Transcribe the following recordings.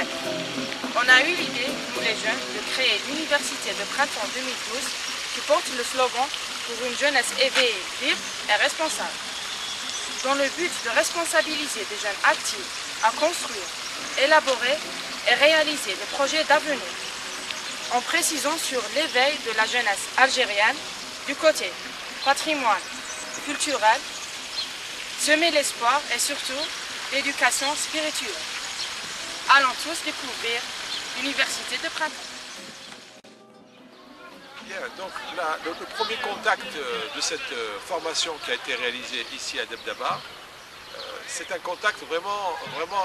culturelle. On a eu l'idée, nous les jeunes, de créer l'Université de Printemps 2012 qui porte le slogan pour une jeunesse éveillée, libre et responsable. Dans le but de responsabiliser des jeunes actifs à construire, élaborer et réaliser des projets d'avenir, en précisant sur l'éveil de la jeunesse algérienne du côté patrimoine culturel, semer l'espoir et surtout l'éducation spirituelle. Allons tous découvrir l'Université de Printemps. Bien, donc là, le premier contact de cette formation qui a été réalisée ici à Debdaba, c'est un contact vraiment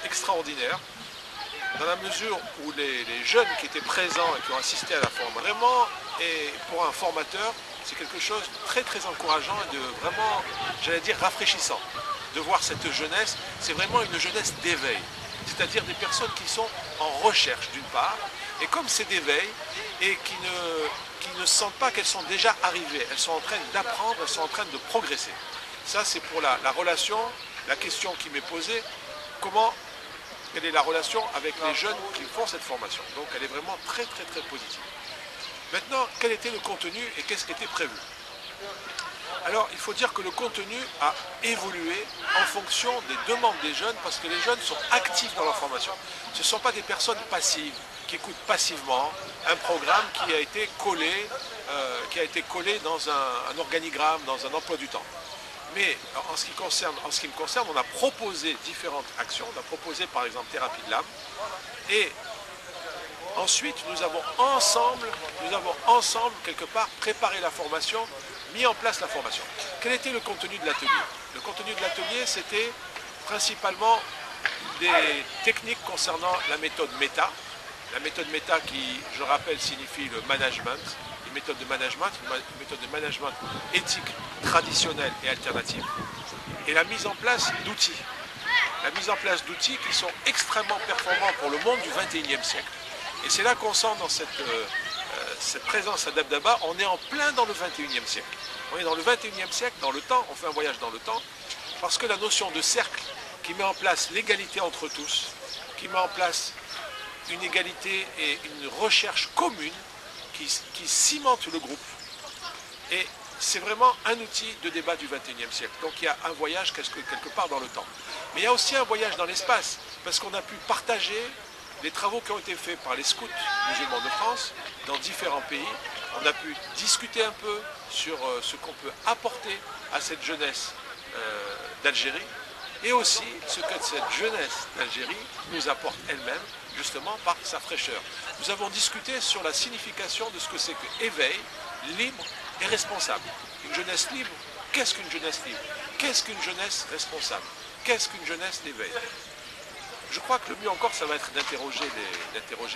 extraordinaire, dans la mesure où les jeunes qui étaient présents et qui ont assisté à la formation, vraiment, et pour un formateur, c'est quelque chose de très encourageant et de vraiment, j'allais dire, rafraîchissant. De voir cette jeunesse, c'est vraiment une jeunesse d'éveil, c'est-à-dire des personnes qui sont en recherche d'une part, et comme c'est d'éveil, et qui ne sentent pas qu'elles sont déjà arrivées, elles sont en train d'apprendre, elles sont en train de progresser. Ça c'est pour la relation, la question qui m'est posée, quelle est la relation avec les jeunes qui font cette formation. Donc elle est vraiment très positive. Maintenant, quel était le contenu et qu'est-ce qui était prévu? Alors, il faut dire que le contenu a évolué en fonction des demandes des jeunes parce que les jeunes sont actifs dans leur formation. Ce ne sont pas des personnes passives qui écoutent passivement un programme qui a été collé dans un organigramme, dans un emploi du temps. Mais en ce qui me concerne, on a proposé différentes actions. On a proposé par exemple thérapie de l'âme et ensuite nous avons ensemble quelque part préparé la formation, mis en place la formation. Quel était le contenu de l'atelier? Le contenu de l'atelier, c'était principalement des techniques concernant la méthode META. La méthode META qui, je rappelle, signifie le management, une méthode de management éthique, traditionnelle et alternative. Et la mise en place d'outils. La mise en place d'outils qui sont extrêmement performants pour le monde du XXIe siècle. Et c'est là qu'on sent dans cette présence à Debdaba, on est en plein dans le XXIe siècle. On est dans le XXIe siècle, dans le temps, on fait un voyage dans le temps, parce que la notion de cercle qui met en place l'égalité entre tous, qui met en place une égalité et une recherche commune qui cimente le groupe. Et c'est vraiment un outil de débat du XXIe siècle. Donc il y a un voyage quelque part dans le temps. Mais il y a aussi un voyage dans l'espace, parce qu'on a pu partager les travaux qui ont été faits par les scouts musulmans de France dans différents pays. On a pu discuter un peu sur ce qu'on peut apporter à cette jeunesse d'Algérie et aussi ce que cette jeunesse d'Algérie nous apporte elle-même, justement par sa fraîcheur. Nous avons discuté sur la signification de ce que c'est que éveil, libre et responsable. Une jeunesse libre, qu'est-ce qu'une jeunesse libre? Qu'est-ce qu'une jeunesse responsable? Qu'est-ce qu'une jeunesse d'éveil? Je crois que le mieux encore, ça va être d'interroger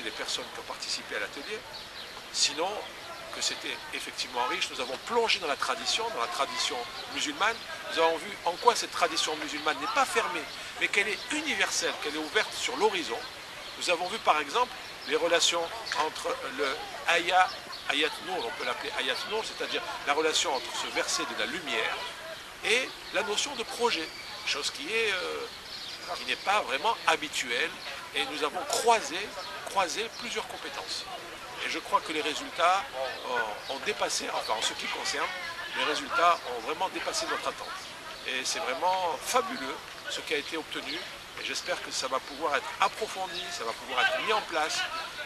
les personnes qui ont participé à l'atelier. Sinon, que c'était effectivement riche, nous avons plongé dans la tradition musulmane. Nous avons vu en quoi cette tradition musulmane n'est pas fermée, mais qu'elle est universelle, qu'elle est ouverte sur l'horizon. Nous avons vu par exemple les relations entre le Ayat Nour, on peut l'appeler Ayat Nour, c'est-à-dire la relation entre ce verset de la lumière et la notion de projet, chose qui n'est pas vraiment habituelle, et nous avons croisé plusieurs compétences. Et je crois que les résultats ont dépassé, enfin en ce qui concerne, les résultats ont vraiment dépassé notre attente. Et c'est vraiment fabuleux ce qui a été obtenu, et j'espère que ça va pouvoir être approfondi, ça va pouvoir être mis en place,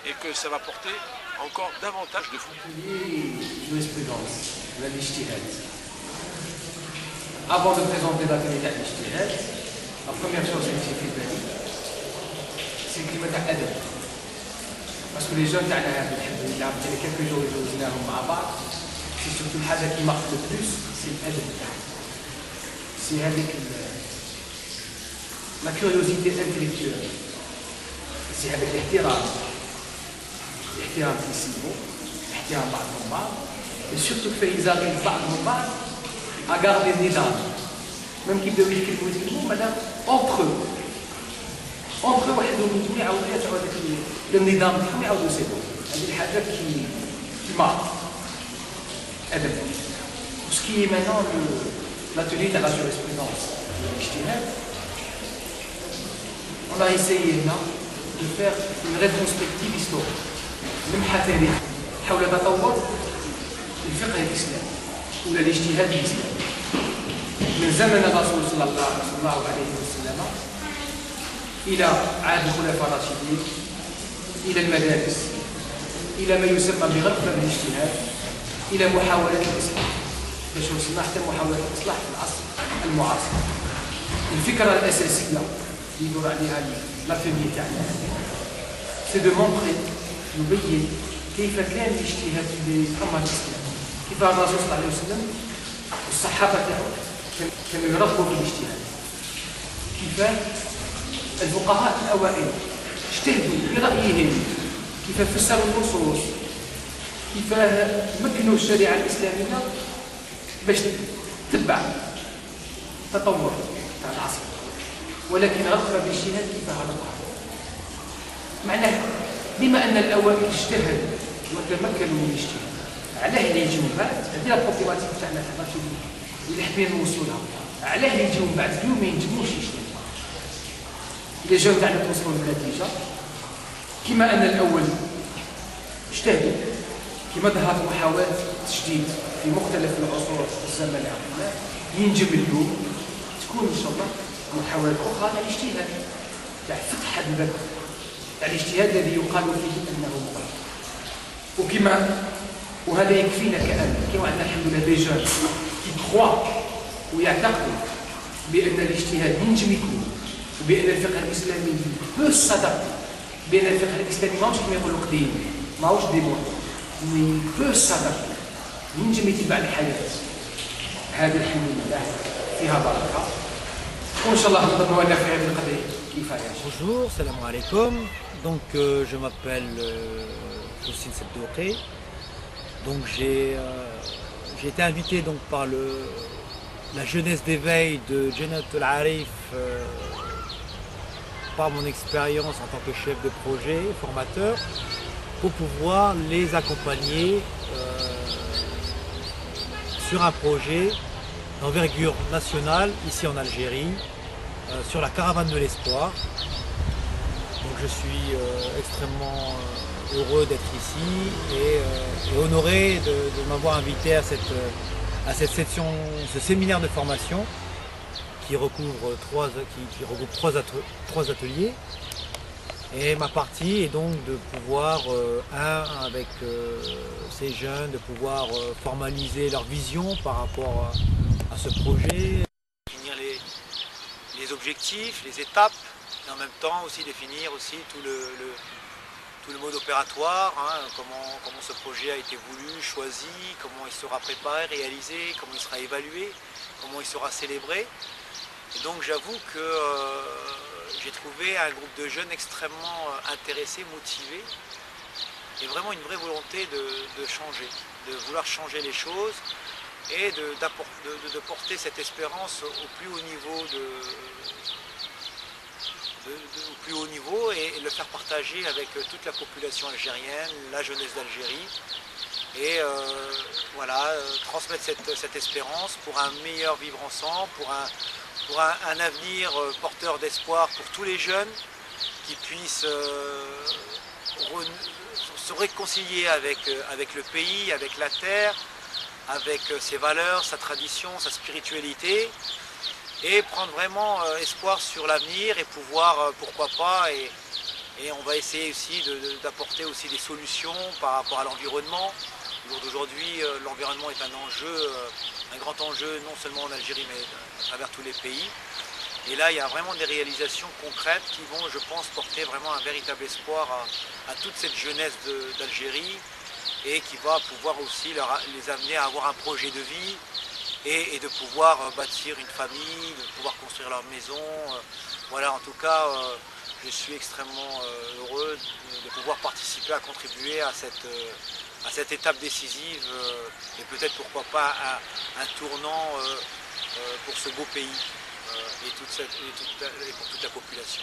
et que ça va porter encore davantage de fruits. Avant de présenter l'atelier de l'Ijtihad, la première chose que j'ai fait, c'est le climat d'adab. Parce que les jeunes, il y a quelques jours, ils ont c'est surtout le chose qui marque le plus, c'est l'adab. C'est avec la curiosité intellectuelle. C'est avec l'ihtiram. L'ihtiram ici-bas, l'ihtiram ba'd et surtout que ils arrivent ba'd à garder des dames. Même qu'ils devaient يتكلموا madame, entre eux وحدهم يجوا يعاودوا يتعاودوا هذاك النظام تاعهم يعاودوا يصيبوا. هذه الحاجه كي مارك ادب. Ce qui est maintenant l'atelier de la jurisprudence, l'ijtihad, on a essayé là de faire une rétrospective historique لمحة تاريخية حول تطور الفقه الإسلامي ولا الاجتهاد الإسلامي من زمن الرسول صلى الله عليه وسلم إلى عهد الخلفاء الراشدين إلى المدارس إلى ما يسمى بغرفة الاجتهاد إلى محاولات الإصلاح باش وصلنا حتى محاولات الإصلاح في العصر المعاصر. الفكرة الأساسية اللي يدور عليها لافيمي تاعنا سي دو مونطري يبين كيف كان الاجتهاد في الأمة الإسلامية، كيف الرسول صلى الله عليه وسلم والصحابة تاعو كانوا يرغبوا في الاجتهاد، كيف الفقهاء الأوائل اجتهدوا برأيهم، كيف فسروا النصوص، كيف مكنوا الشريعة الإسلامية باش تتبع تطور تاع العصر، ولكن رغبة بالاجتهاد كيف هربها. معناه بما أن الأوائل اجتهدوا وتمكنوا من الاجتهاد، علاه اللي يجيو من بعد؟ هذه البروبليماتيك تاعنا تاع الراشدين اللي حبينا نوصلها، علاه اللي يجيو من بعد اليوم ما ينجموش يجتهدوا؟ إذا جاو تاعنا توصلوا للنتيجة كما أن الأول اجتهدوا، كما ظهرت محاولات تجديد في مختلف العصور الزمن العقلية، ينجم اليوم تكون إن شاء الله محاولات أخرى تاع الاجتهاد، تاع فتح الباب تاع الاجتهاد الذي يقال فيه أنه مغلق. وهذا يكفينا كأن كما عندنا الحمد لله دي جون كي كخوا ويعتقدوا بأن الاجتهاد ينجم يكون، وبأن الفقه الإسلامي بو صدقتي، بأن الفقه الإسلامي ماهوش كما يقولوا قديم، ماهوش ديمون، مي بو صدقتي ينجم يتبع الحياة. هذا الحمد لله فيها بركة، وإن شاء الله نقدر نولى في هذه القضية كفاية. Bonjour, salam alaikum. Donc je m'appelle Houssine Sebdouqé. Donc j'ai été invité donc par la jeunesse d'éveil de Jannat al-Arif par mon expérience en tant que chef de projet, formateur, pour pouvoir les accompagner sur un projet d'envergure nationale ici en Algérie, sur la caravane de l'espoir. Donc je suis extrêmement heureux d'être ici et honoré de m'avoir invité à cette session, ce séminaire de formation qui regroupe trois ateliers. Et ma partie est donc de pouvoir, avec ces jeunes, de pouvoir formaliser leur vision par rapport à ce projet, définir les objectifs, les étapes, et en même temps aussi définir aussi tout le mode opératoire, comment ce projet a été voulu, choisi, comment il sera préparé, réalisé, comment il sera évalué, comment il sera célébré. Et donc j'avoue que j'ai trouvé un groupe de jeunes extrêmement intéressés, motivés, et vraiment une vraie volonté de changer, de vouloir changer les choses et de porter cette espérance au plus haut niveau et le faire partager avec toute la population algérienne, la jeunesse d'Algérie, et transmettre cette espérance pour un meilleur vivre ensemble, pour un avenir porteur d'espoir pour tous les jeunes qui puissent se réconcilier avec le pays, avec la terre, avec ses valeurs, sa tradition, sa spiritualité, et prendre vraiment espoir sur l'avenir et pouvoir, pourquoi pas, et on va essayer aussi d'apporter aussi des solutions par rapport à l'environnement. Aujourd'hui, l'environnement est un grand enjeu, non seulement en Algérie, mais à travers tous les pays. Et là, il y a vraiment des réalisations concrètes qui vont, je pense, porter vraiment un véritable espoir à toute cette jeunesse d'Algérie, et qui va pouvoir aussi les amener à avoir un projet de vie et de pouvoir bâtir une famille, de pouvoir construire leur maison. Voilà, en tout cas, je suis extrêmement heureux de pouvoir participer, à contribuer à cette étape décisive et peut-être pourquoi pas un tournant pour ce beau pays et pour toute la population.